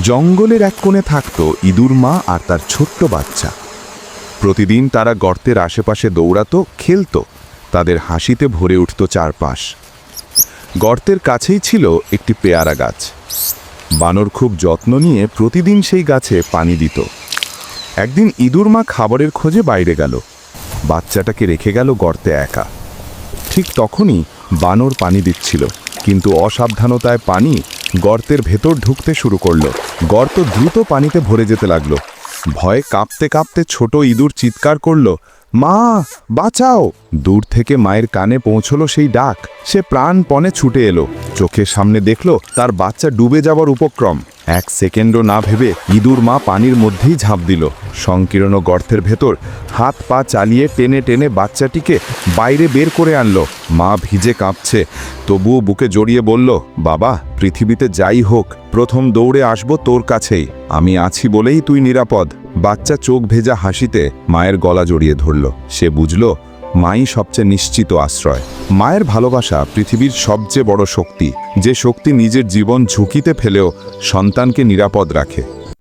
জঙ্গলের এক কোণে থাকত ইঁদুর মা আর তার ছোট্ট বাচ্চা। প্রতিদিন তারা গর্তের আশেপাশে দৌড়াতো, খেলতো, তাদের হাসিতে ভরে উঠত চারপাশ। গর্তের কাছেই ছিল একটি পেয়ারা গাছ। বানর খুব যত্ন নিয়ে প্রতিদিন সেই গাছে পানি দিত। একদিন ইঁদুর মা খাবারের খোঁজে বাইরে গেল, বাচ্চাটাকে রেখে গেল গর্তে একা। ঠিক তখনই বানর পানি দিচ্ছিল, কিন্তু অসাবধানতায় পানি গর্তের ভেতর ঢুকতে শুরু করলো। গর্ত দ্রুত পানিতে ভরে যেতে লাগলো। ভয়ে কাঁপতে কাঁপতে ছোট ইঁদুর চিৎকার করলো, মা বাঁচাও! দূর থেকে মায়ের কানে পৌঁছলো সেই ডাক। সে প্রাণপণে ছুটে এলো, চোখের সামনে দেখলো তার বাচ্চা ডুবে যাবার উপক্রম। এক সেকেন্ডও না ভেবে ইঁদুর মা পানির মধ্যেই ঝাঁপ দিল। সংকীর্ণ গর্তের ভেতর হাত পা চালিয়ে টেনে টেনে বাচ্চাটিকে বাইরে বের করে আনলো। মা ভিজে কাঁপছে, তবুও বুকে জড়িয়ে বলল, বাবা, পৃথিবীতে যাই হোক প্রথম দৌড়ে আসবো তোর কাছেই। আমি আছি বলেই তুই নিরাপদ। বাচ্চা চোখ ভেজা হাসিতে মায়ের গলা জড়িয়ে ধরল। সে বুঝল মাই সবচেয়ে নিশ্চিত আশ্রয়। মায়ের ভালোবাসা পৃথিবীর সবচেয়ে বড় শক্তি, যে শক্তি নিজের জীবন ঝুঁকিতে ফেলেও সন্তানকে নিরাপদ রাখে।